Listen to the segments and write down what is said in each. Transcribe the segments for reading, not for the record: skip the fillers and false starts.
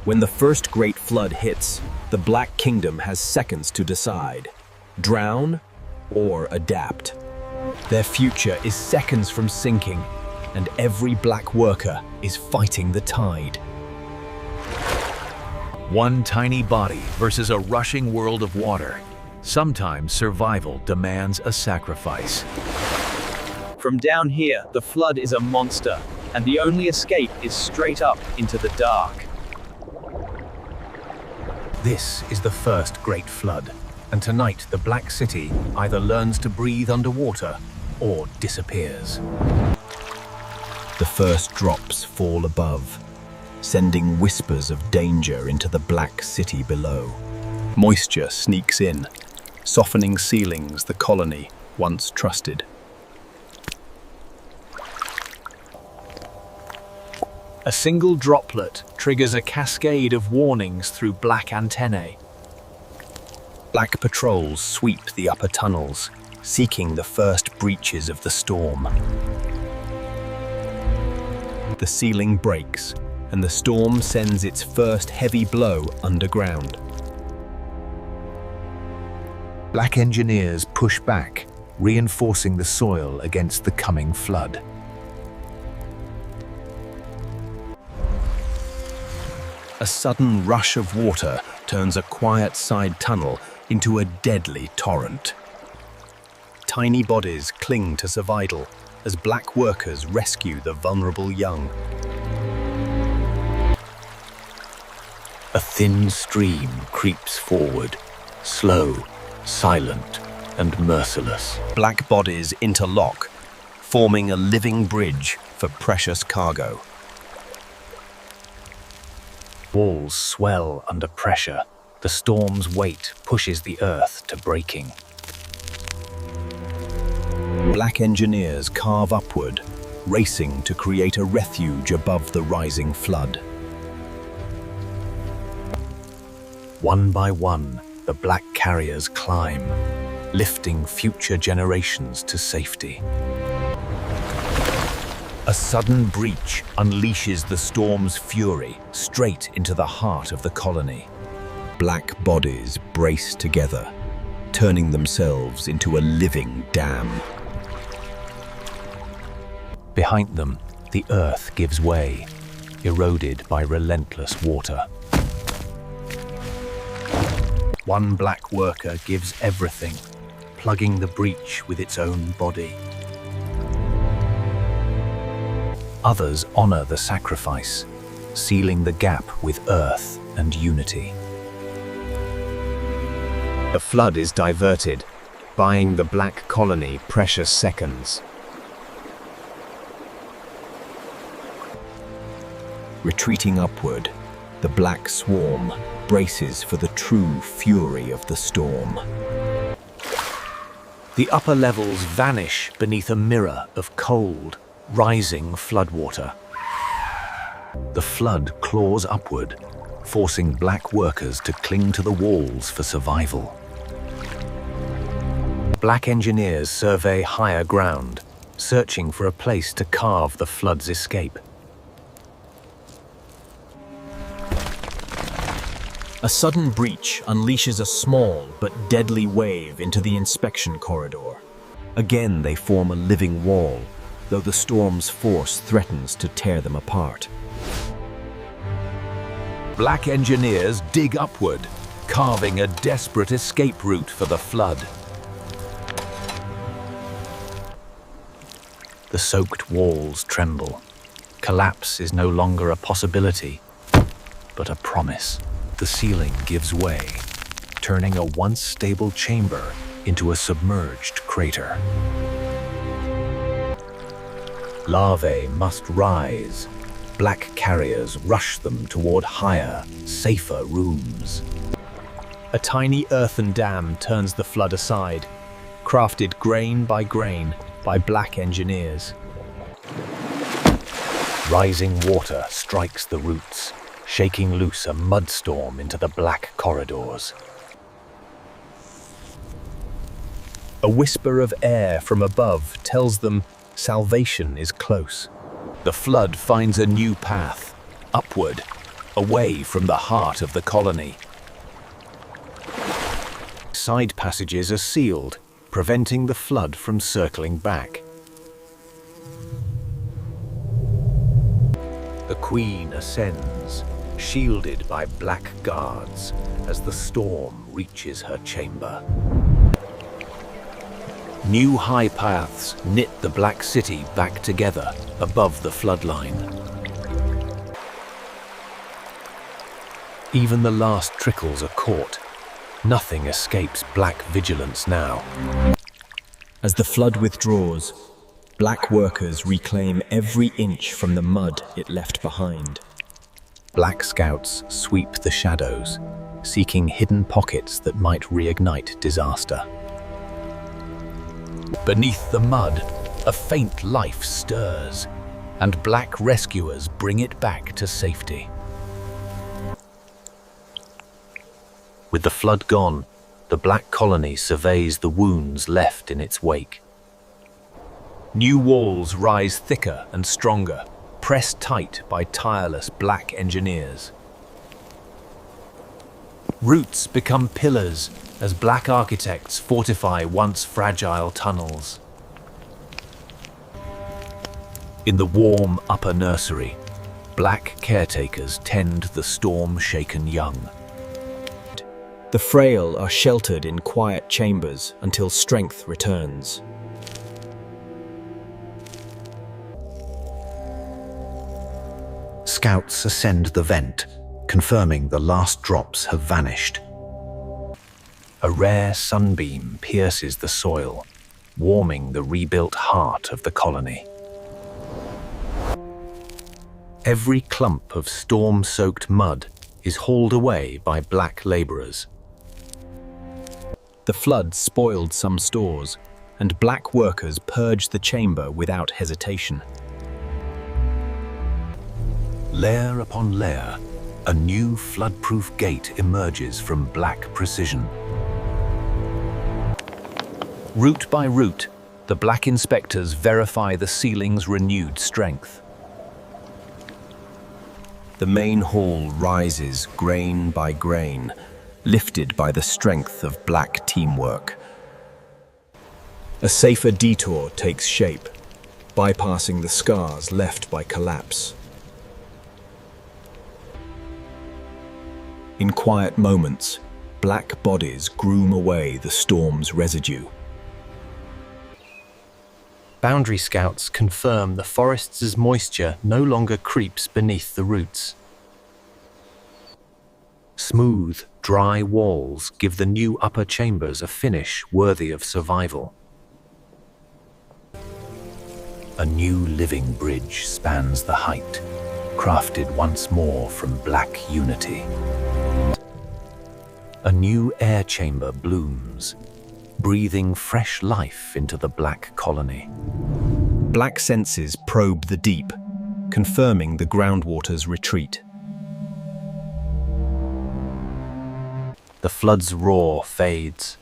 When the first great flood hits, the Black Kingdom has seconds to decide: drown or adapt. Their future is seconds from sinking, and every black worker is fighting the tide. One tiny body versus a rushing world of water. Sometimes survival demands a sacrifice. From down here, the flood is a monster, and the only escape is straight up into the dark. This is the first great flood, and tonight the Black City either learns to breathe underwater or disappears. The first drops fall above, sending whispers of danger into the Black City below. Moisture sneaks in, softening ceilings the colony once trusted. A single droplet triggers a cascade of warnings through black antennae. Black patrols sweep the upper tunnels, seeking the first breaches of the storm. The ceiling breaks, and the storm sends its first heavy blow underground. Black engineers push back, reinforcing the soil against the coming flood. A sudden rush of water turns a quiet side tunnel into a deadly torrent. Tiny bodies cling to survival as black workers rescue the vulnerable young. A thin stream creeps forward, slow, silent, and merciless. Black bodies interlock, forming a living bridge for precious cargo. Walls swell under pressure. The storm's weight pushes the earth to breaking. Black engineers carve upward, racing to create a refuge above the rising flood. One by one, the black carriers climb, lifting future generations to safety. A sudden breach unleashes the storm's fury straight into the heart of the colony. Black bodies brace together, turning themselves into a living dam. Behind them, the earth gives way, eroded by relentless water. One black worker gives everything, plugging the breach with its own body. Others honor the sacrifice, sealing the gap with earth and unity. The flood is diverted, buying the black colony precious seconds. Retreating upward, the black swarm braces for the true fury of the storm. The upper levels vanish beneath a mirror of cold, rising floodwater. The flood claws upward, forcing black workers to cling to the walls for survival. Black engineers survey higher ground, searching for a place to carve the flood's escape. A sudden breach unleashes a small but deadly wave into the inspection corridor. Again, they form a living wall, though the storm's force threatens to tear them apart. Black engineers dig upward, carving a desperate escape route for the flood. The soaked walls tremble. Collapse is no longer a possibility, but a promise. The ceiling gives way, turning a once stable chamber into a submerged crater. Larvae must rise. Black carriers rush them toward higher, safer rooms. A tiny earthen dam turns the flood aside, crafted grain by black engineers. Rising water strikes the roots, shaking loose a mudstorm into the black corridors. A whisper of air from above tells them salvation is close. The flood finds a new path, upward, away from the heart of the colony. Side passages are sealed, preventing the flood from circling back. The queen ascends, shielded by black guards, as the storm reaches her chamber. New high paths knit the Black City back together above the floodline. Even the last trickles are caught. Nothing escapes black vigilance now. As the flood withdraws, black workers reclaim every inch from the mud it left behind. Black scouts sweep the shadows, seeking hidden pockets that might reignite disaster. Beneath the mud, a faint life stirs, and black rescuers bring it back to safety. With the flood gone, the black colony surveys the wounds left in its wake. New walls rise thicker and stronger, pressed tight by tireless black engineers. Roots become pillars as black architects fortify once fragile tunnels. In the warm upper nursery, black caretakers tend the storm-shaken young. The frail are sheltered in quiet chambers until strength returns. Scouts ascend the vent, confirming the last drops have vanished. A rare sunbeam pierces the soil, warming the rebuilt heart of the colony. Every clump of storm-soaked mud is hauled away by black laborers. The flood spoiled some stores, and black workers purged the chamber without hesitation. Layer upon layer, a new flood-proof gate emerges from black precision. Root by root, the black inspectors verify the ceiling's renewed strength. The main hall rises grain by grain, lifted by the strength of black teamwork. A safer detour takes shape, bypassing the scars left by collapse. In quiet moments, black bodies groom away the storm's residue. Boundary scouts confirm the forest's moisture no longer creeps beneath the roots. Smooth, dry walls give the new upper chambers a finish worthy of survival. A new living bridge spans the height, crafted once more from black unity. A new air chamber blooms, breathing fresh life into the black colony. Black senses probe the deep, confirming the groundwater's retreat. The flood's roar fades,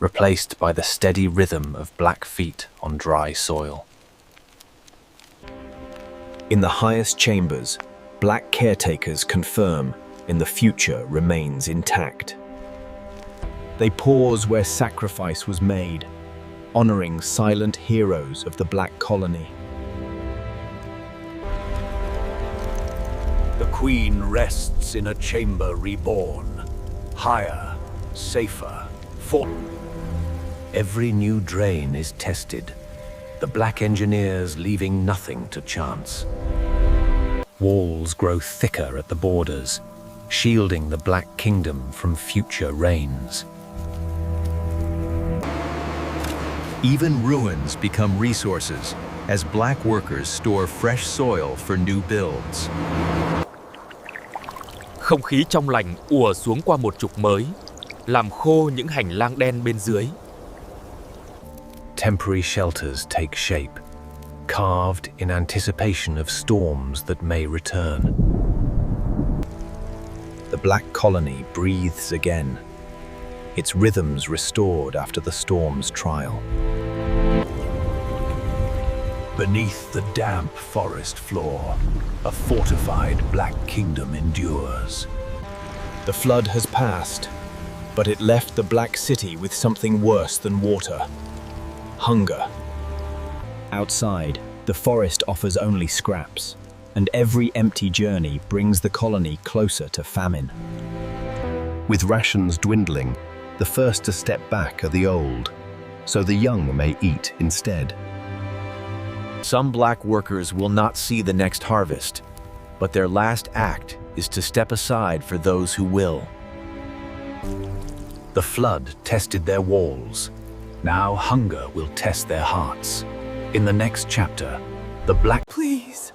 replaced by the steady rhythm of black feet on dry soil. In the highest chambers, black caretakers confirm the future remains intact. They pause where sacrifice was made, honoring silent heroes of the black colony. The queen rests in a chamber reborn, higher, safer, for Every new drain is tested, the black engineers leaving nothing to chance. Walls grow thicker at the borders, shielding the Black Kingdom from future rains. Even ruins become resources as black workers store fresh soil for new builds. Không khí trong lành ùa xuống qua một trục mới, làm khô những hành lang đen bên dưới. Temporary shelters take shape, carved in anticipation of storms that may return. The black colony breathes again, its rhythms restored after the storm's trial. Beneath the damp forest floor, a fortified Black Kingdom endures. The flood has passed, but it left the Black City with something worse than water: hunger. Outside, the forest offers only scraps, and every empty journey brings the colony closer to famine. With rations dwindling, the first to step back are the old, so the young may eat instead. Some black workers will not see the next harvest, but their last act is to step aside for those who will. The flood tested their walls. Now hunger will test their hearts. In the next chapter, the Black... Please,